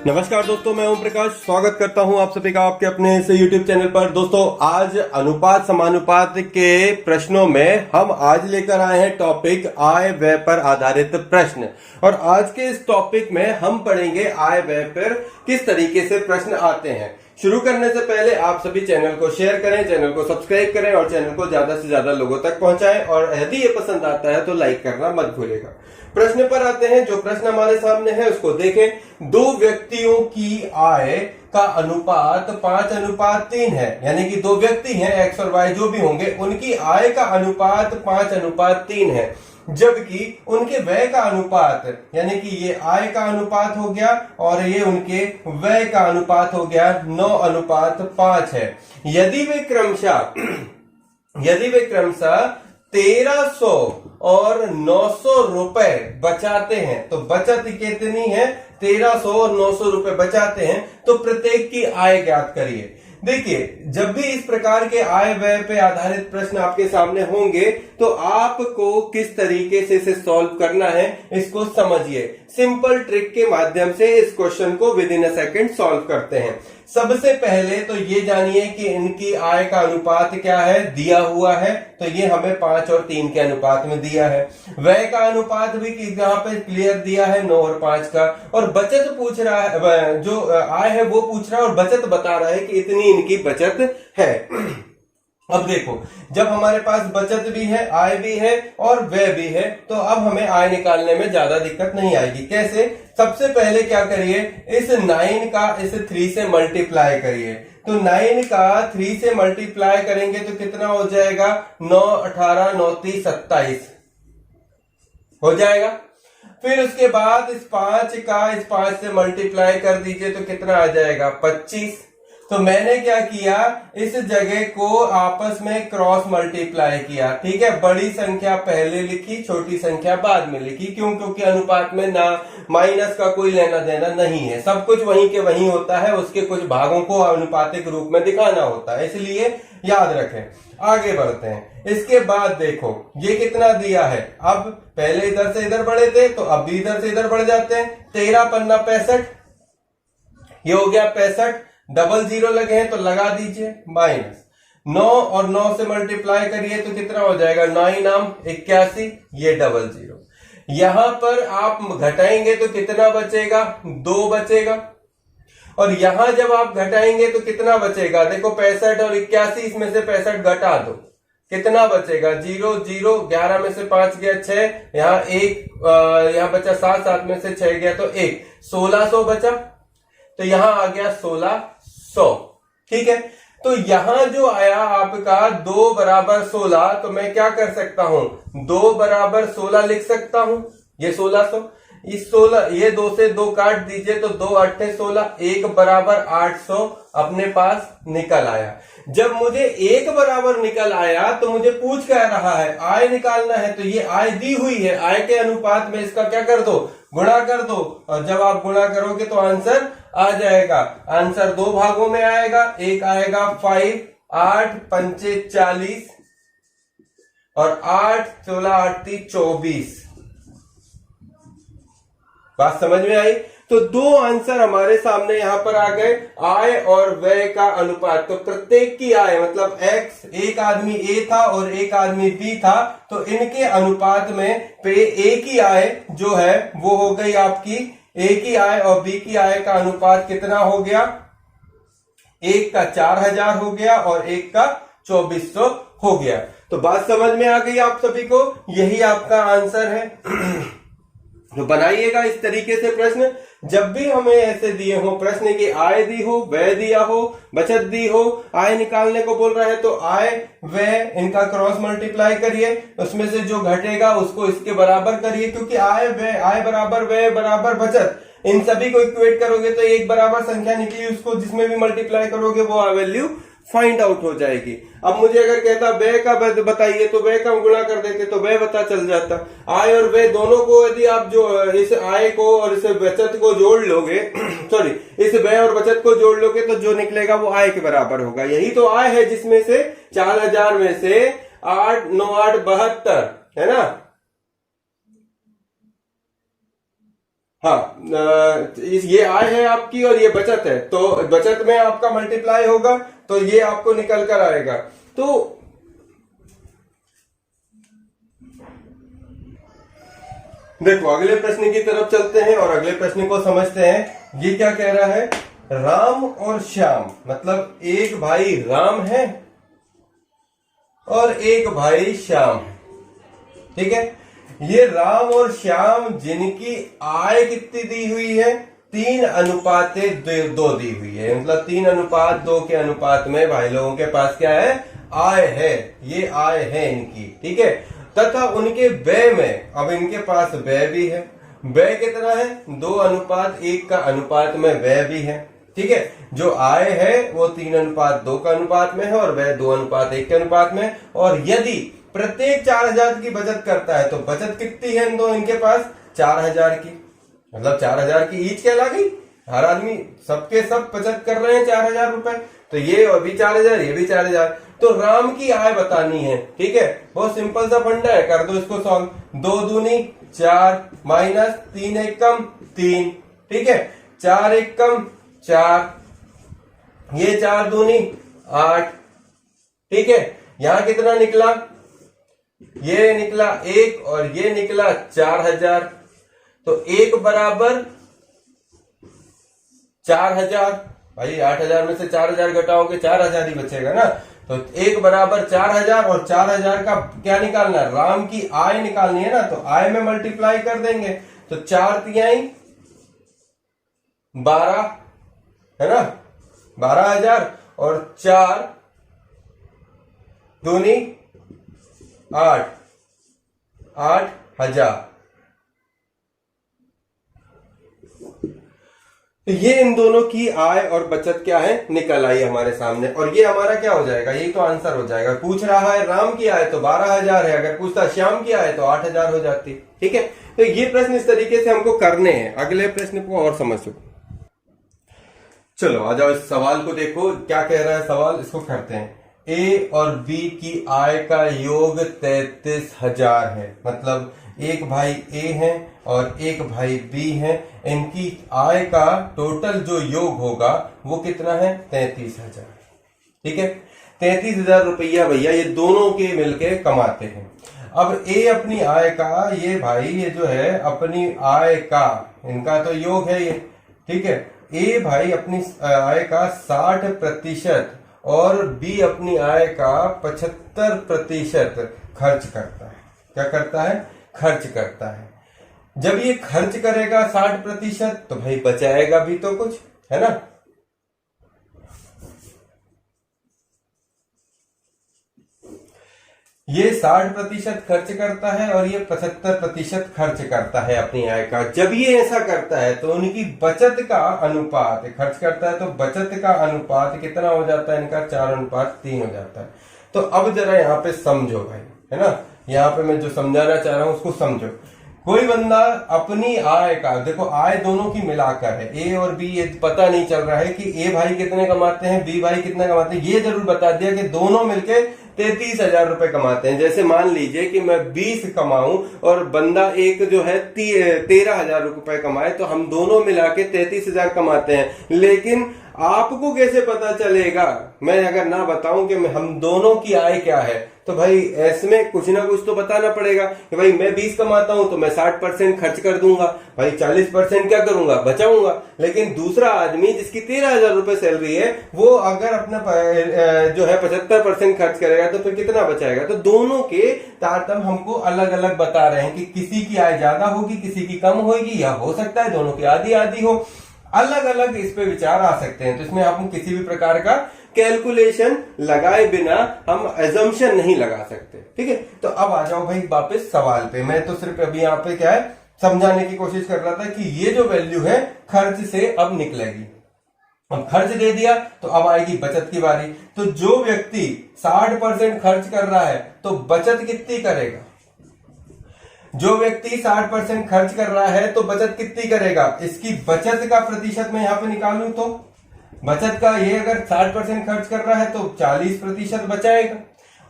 नमस्कार दोस्तों, मैं ओम प्रकाश स्वागत करता हूं आप सभी का आपके अपने इस YouTube चैनल पर। दोस्तों, आज अनुपात समानुपात के प्रश्नों में हम आज लेकर आए हैं टॉपिक आय व्यय पर आधारित प्रश्न। और आज के इस टॉपिक में हम पढ़ेंगे आय व्यय पर किस तरीके से प्रश्न आते हैं। शुरू करने से पहले आप सभी चैनल को शेयर करें, चैनल को सब्सक्राइब करें और चैनल को ज्यादा से ज्यादा लोगों तक पहुंचाएं। और यदि ये पसंद आता है तो लाइक करना मत भूलिएगा। प्रश्न पर आते हैं। जो प्रश्न हमारे सामने है उसको देखें। दो व्यक्तियों की आय का अनुपात 5:3 है, यानी कि दो व्यक्ति हैं एक्स और वाई जो भी होंगे, उनकी आय का अनुपात 5:3 है, जबकि उनके व्यय का अनुपात, यानी कि ये आय का अनुपात हो गया और ये उनके व्यय का अनुपात हो गया 9:5 है। यदि वे क्रमशः 1300 और 900 रुपए बचाते हैं, तो बचत कितनी है? 1300 और 900 रुपए बचाते हैं, तो प्रत्येक की आय ज्ञात करिए। देखिए, जब भी इस प्रकार के आय व्यय पे आधारित प्रश्न आपके सामने होंगे तो आपको किस तरीके से इसे सॉल्व करना है इसको समझिए। सिंपल ट्रिक के माध्यम से इस क्वेश्चन को with in a second solve करते हैं। सबसे पहले तो ये जानिए कि इनकी आय का अनुपात क्या है, दिया हुआ है, तो ये हमें 5 और 3 के अनुपात में दिया है। व्यय का अनुपात भी यहाँ पे क्लियर दिया है 9 और 5 का। और बचत पूछ रहा है, जो आय है वो पूछ रहा है और बचत बता रहा है कि इतनी इनकी बचत है। अब देखो, जब हमारे पास बचत भी है, आय भी है और व्यय भी है, तो अब हमें आय निकालने में ज्यादा दिक्कत नहीं आएगी। कैसे? सबसे पहले क्या करिए, इस 9 का इस 3 से मल्टीप्लाई करिए। तो 9 का 3 से मल्टीप्लाई करेंगे तो कितना हो जाएगा? 9 18 9 30 27 हो जाएगा। फिर उसके बाद इस 5 का इस 5 से मल्टीप्लाई कर दीजिए तो कितना आ जाएगा? 25। तो मैंने क्या किया, इस जगह को आपस में क्रॉस मल्टीप्लाई किया। ठीक है, बड़ी संख्या पहले लिखी, छोटी संख्या बाद में लिखी। क्यों? क्योंकि अनुपात में ना माइनस का कोई लेना देना नहीं है, सब कुछ वहीं के वहीं होता है, उसके कुछ भागों को अनुपातिक रूप में दिखाना होता है, इसलिए याद रखें। आगे बढ़ते हैं। इसके बाद देखो ये कितना दिया है। अब पहले इधर से इधर बढ़े थे तो अब भी इधर से इधर बढ़ जाते हैं। 13 पन्ना 65, ये हो गया 65। डबल जीरो लगे हैं तो लगा दीजिए, माइनस 9 और 9 से मल्टीप्लाई करिए तो कितना हो जाएगा? 9 नाम 81, ये डबल जीरो। यहां पर आप घटाएंगे तो कितना बचेगा? 2 बचेगा। और यहां जब आप घटाएंगे तो कितना बचेगा? देखो 65 और 81, इसमें से 65 घटा दो, कितना बचेगा? 0 0, 11 में से 5 गया 6, यहाँ 1 यहाँ बचा 7, 7 में से 6 गया तो 1, 1600 बचा। तो यहां आ गया 1600। ठीक है, तो यहां जो आया आपका 2 बराबर 16, तो मैं क्या कर सकता हूं? 2 बराबर 16 लिख सकता हूं, ये 1600। इस 16, ये 2 से 2 काट दीजिए तो 2 8 16, 1 बराबर 800 अपने पास निकल आया। जब मुझे 1 बराबर निकल आया तो मुझे पूछ क्या रहा है? आय निकालना है। तो ये आय दी हुई है, आय के अनुपात में इसका क्या कर दो? गुणा कर दो। और जब आप गुणा करोगे तो आंसर आ जाएगा। आंसर 2 भागों में आएगा। एक आएगा 5, 8 पंचे 40 और 8 16 8 24। बात समझ में आई? तो 2 आंसर हमारे सामने यहां पर आ गए, आय और व्यय का अनुपात। तो प्रत्येक की आय मतलब एक्स, एक आदमी ए था और एक आदमी बी था, तो इनके अनुपात में पे ए की आय जो है वो हो गई आपकी, ए की आय और बी की आय का अनुपात कितना हो गया? एक का 4000 हो गया और एक का 2400 हो गया। तो बात समझ में आ गई आप सभी को? यही आपका आंसर है। तो बनाइएगा इस तरीके से प्रश्न। जब भी हमें ऐसे दिए हो प्रश्न की आय दी हो, व्यय दिया हो, बचत दी हो, आय निकालने को बोल रहा है तो आय व्यय इनका क्रॉस मल्टीप्लाई करिए, उसमें से जो घटेगा उसको इसके बराबर करिए। क्योंकि आय व्यय, आय बराबर व्यय बराबर बचत, इन सभी को इक्वेट करोगे तो एक बराबर संख्या निकली, उसको जिसमें भी मल्टीप्लाई करोगे वो वैल्यू फाइंड आउट हो जाएगी। अब मुझे अगर कहता व्यय का बताइए तो व्यय का गुणा कर देते तो व्यय पता चल जाता। आय और व्यय दोनों को यदि आप जो इस आय को और इस बचत को जोड़ लोगे सॉरी, इस व्यय और बचत को जोड़ लोगे तो जो निकलेगा वो आय के बराबर होगा। यही तो आय है जिसमें से 4000 में से 8 9 8 72 है ना, हाँ, ये आय है आपकी और ये बचत है, तो बचत में आपका मल्टीप्लाई होगा तो ये आपको निकल कर आएगा। तो देखो अगले प्रश्न की तरफ चलते हैं और अगले प्रश्न को समझते हैं। ये क्या कह रहा है, राम और श्याम, मतलब एक भाई राम है और एक भाई श्याम है, ठीक है। ये राम और श्याम जिनकी आय कितनी दी हुई है, 3:2 दी हुई है, मतलब 3:2 के अनुपात में भाई लोगों के पास क्या है, आय है, ये आय है इनकी, ठीक है। तथा उनके व्यय में, अब इनके पास व्यय भी है, व्यय कितना है, 2:1 का अनुपात में व्यय भी है, ठीक है। जो आय है वो 3:2 का अनुपात में है और व्यय 2:1 के अनुपात में। और यदि प्रत्येक 4,000 की बचत करता है तो बचत कितनी है इनके पास, 4,000 की, मतलब 4,000 की ईच कहला गई। हर आदमी सबके सब बचत कर रहे हैं 4,000 रुपए, तो ये अभी 4,000, ये भी 4,000। तो राम की आय बतानी है, ठीक है। बहुत सिंपल सा फंडा है, कर दो इसको सॉल्व। 2 दूनी 4 माइनस 3 एकम 3, ठीक है। 4 एकम 4, ये 4 दूनी 8, ठीक है। यहां कितना निकला, ये निकला 1 और ये निकला 4,000। तो 1 बराबर 4,000, भाई 8,000 में से 4,000 घटाओगे 4,000 ही बचेगा ना। तो 1 बराबर 4,000 और 4,000 का क्या निकालना है, राम की आय निकालनी है ना, तो आय में मल्टीप्लाई कर देंगे। तो 4 तिहाई 12 है ना, 12,000 और 4 दूनी 8, 8,000। तो ये इन दोनों की आय और बचत क्या है, निकल आई हमारे सामने। और ये हमारा क्या हो जाएगा, ये तो आंसर हो जाएगा। पूछ रहा है राम की आय तो 12,000 है, अगर पूछता श्याम की आय तो 8,000 हो जाती, ठीक है। तो ये प्रश्न इस तरीके से हमको करने हैं। अगले प्रश्न को और समझो। चलो आ जाओ, इस सवाल को देखो क्या कह रहा है सवाल, इसको करते हैं। ए और बी की आय का योग 33,000 है, मतलब एक भाई ए है और एक भाई बी है, इनकी आय का टोटल जो योग होगा वो कितना है, 33,000, ठीक है। 33,000 रुपया भैया ये दोनों के मिलके कमाते हैं। अब ए अपनी आय का, ये भाई ये जो है अपनी आय का, इनका तो योग है ये, ठीक है। ए भाई अपनी आय का 60% और बी अपनी आय का 75% खर्च करता है। क्या करता है, खर्च करता है। जब ये खर्च करेगा 60% तो भाई बचाएगा भी तो कुछ, है ना। ये 60% खर्च करता है और ये 75% खर्च करता है अपनी आय का। जब ये ऐसा करता है तो उनकी बचत का अनुपात, खर्च करता है तो बचत का अनुपात कितना हो जाता है इनका, 4:3 हो जाता है। तो अब जरा यहाँ पे समझो भाई, है ना, यहाँ पे मैं जो समझाना चाह रहा हूं उसको समझो। कोई बंदा अपनी आय का, देखो आय दोनों की मिलाकर है, ए और बी, ये पता नहीं चल रहा है कि ए भाई कितने कमाते हैं, बी भाई कितना कमाते हैं, ये जरूर बता दिया कि दोनों मिलके 33,000 रुपए कमाते हैं। जैसे मान लीजिए कि मैं 20 कमाऊं और बंदा एक जो है 13,000 रुपए कमाए, तो हम दोनों मिला के 33,000 कमाते हैं। लेकिन आपको कैसे पता चलेगा, मैं अगर ना बताऊं कि हम दोनों की आय क्या है, तो भाई इसमें कुछ ना कुछ तो बताना पड़ेगा कि भाई मैं 20 कमाता हूं तो मैं 60% खर्च कर दूंगा, भाई 40% क्या करूंगा, बचाऊंगा। लेकिन दूसरा आदमी जिसकी 13,000 रुपए सैलरी है, वो अगर अपना जो है 75% खर्च करेगा तो फिर कितना बचाएगा। तो दोनों के तारतम्य हमको अलग अलग बता रहे हैं कि किसी की आय ज्यादा होगी, किसी की कम होगी, या हो सकता है दोनों की आधी आधी हो। अलग अलग इस पे विचार आ सकते हैं। तो इसमें हम किसी भी प्रकार का कैलकुलेशन लगाए बिना हम एजम्पशन नहीं लगा सकते, ठीक है। तो अब आ जाओ भाई वापस सवाल पे। मैं तो सिर्फ अभी यहाँ पे क्या है समझाने की कोशिश कर रहा था कि ये जो वैल्यू है खर्च से अब निकलेगी। अब खर्च दे दिया तो अब आएगी बचत की बारी। तो जो व्यक्ति 60% खर्च कर रहा है तो बचत कितनी करेगा, जो व्यक्ति 60% खर्च कर रहा है तो बचत कितनी करेगा, इसकी बचत का प्रतिशत मैं यहां पे निकालूं तो बचत का, ये अगर 60% खर्च कर रहा है तो 40% बचाएगा।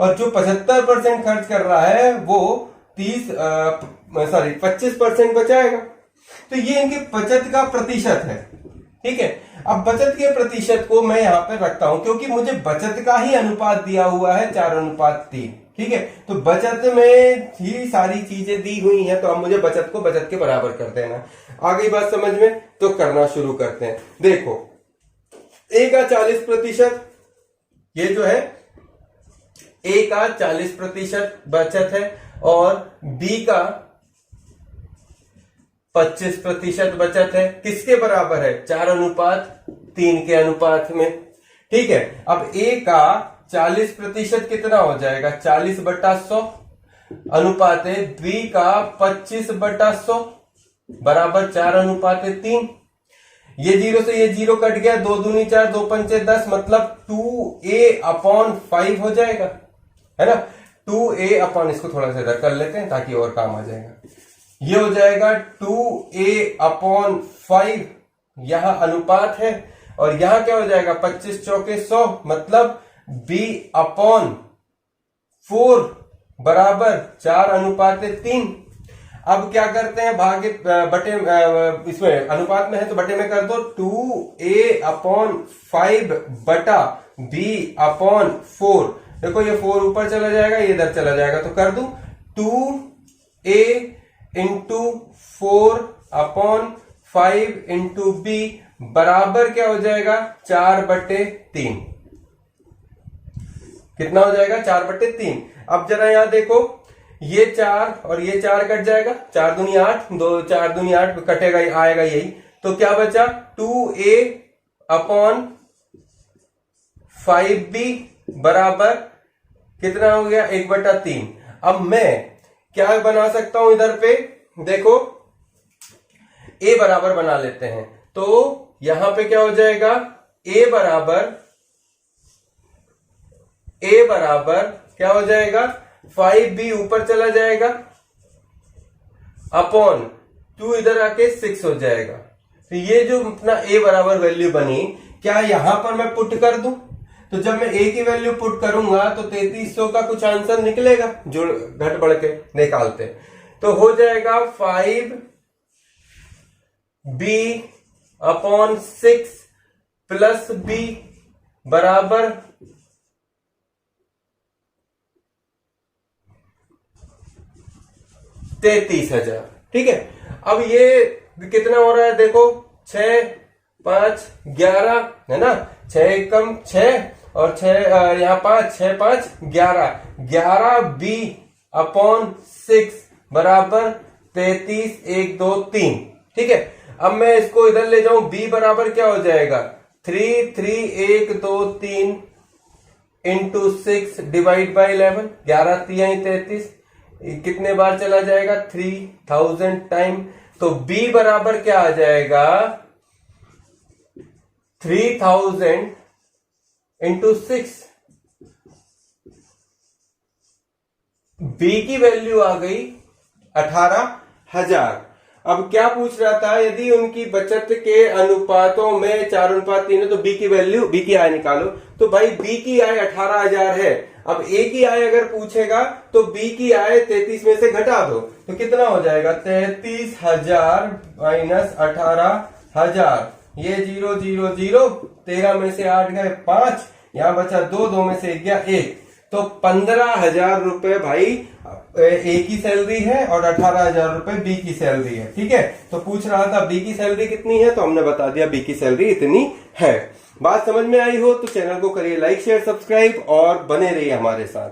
और जो 75% खर्च कर रहा है वो 25% बचाएगा, तो ये इनके बचत का प्रतिशत है। ठीक है, अब बचत के प्रतिशत को मैं यहां पे रखता हूं क्योंकि मुझे बचत का ही अनुपात दिया हुआ है 4:3। ठीक है, तो बचत में ही सारी चीजें दी हुई हैं, तो अब मुझे बचत को बचत के बराबर कर देना। आ गई बात समझ में? तो करना शुरू करते हैं। देखो, ए का 40%, ये जो है ए का 40% बचत है और बी का 25% बचत है। किसके बराबर है? 4:3 के अनुपात में। ठीक है, अब ए का 40% कितना हो जाएगा? 40/100 अनुपात है बी का 25/100 बराबर 4:3। ये 0 से ये 0 कट गया, 2 दूनी 4, 2 पंचे 10, मतलब 2a/5 हो जाएगा, है ना। 2a/, इसको थोड़ा सा इधर कर लेते हैं ताकि और काम आ जाएगा। ये हो जाएगा 2a/5, यहां अनुपात है, और यहां क्या हो जाएगा? 25 चौके 100, मतलब b/4 बराबर 4:3। अब क्या करते हैं? भागे बटे, इसमें अनुपात में है तो बटे में कर दो। 2a/5 बटा b/4। देखो ये 4 ऊपर चला जाएगा, ये इधर चला जाएगा, तो कर दूं 2a इंटू 4/5 इंटू बी बराबर क्या हो जाएगा? 4/3। कितना हो जाएगा? 4/3। अब जरा यहां देखो, ये 4 और ये 4 कट जाएगा, 4 दूनी 8, 2 4 दूनी 8 कटेगा, आएगा यही। तो क्या बचा? 2a/5b बराबर कितना हो गया? 1/3। अब मैं क्या बना सकता हूं इधर पे? देखो, a बराबर बना लेते हैं, तो यहां पे क्या हो जाएगा? a बराबर क्या हो जाएगा? 5b ऊपर चला जाएगा अपॉन 2 इधर आके 6 हो जाएगा। तो ये जो अपना a बराबर वैल्यू बनी, क्या यहां पर मैं पुट कर दूं? तो जब मैं a की वैल्यु पुट करूंगा तो 3300 का कुछ आंसर निकलेगा, जो घट बढ़ के निकालते। तो हो जाएगा 5b/6 प्लस b बराबर 33,000। ठीक है, अब ये कितना हो रहा है? देखो, 6 5 11 है ना, 6 एकम 6 और 6 यहां 5, 6 5 11, 11b/6 बराबर 33 1 2 3। ठीक है, अब मैं इसको इधर ले जाऊं, b बराबर क्या हो जाएगा? 3 3 1 2 3 इंटू 6 डिवाइड बाई 11, 11 3 33, कितने बार चला जाएगा? 3000 टाइम। तो b बराबर क्या आ जाएगा? 3000 इंटू 6। b की वैल्यू आ गई 18,000। अब क्या पूछ रहा था? यदि उनकी बचत के अनुपातों में 4:3 है तो b की वैल्यू, b की आय निकालो। तो भाई b की आय 18,000 है। अब a की आय अगर पूछेगा तो b की आय 33 में से घटा दो, तो कितना हो जाएगा? 33,000 माइनस 18,000। ये 0 0 0, 13 में से 8 गए 5, यहां बचा 2, 2 में से गया 1, तो 15,000 रुपए भाई ए की सैलरी है और 18,000 रुपए बी की सैलरी है। ठीक है, तो पूछ रहा था बी की सैलरी कितनी है, तो हमने बता दिया बी की सैलरी इतनी है। बात समझ में आई हो तो चैनल को करिए लाइक शेयर सब्सक्राइब और बने रहिए हमारे साथ।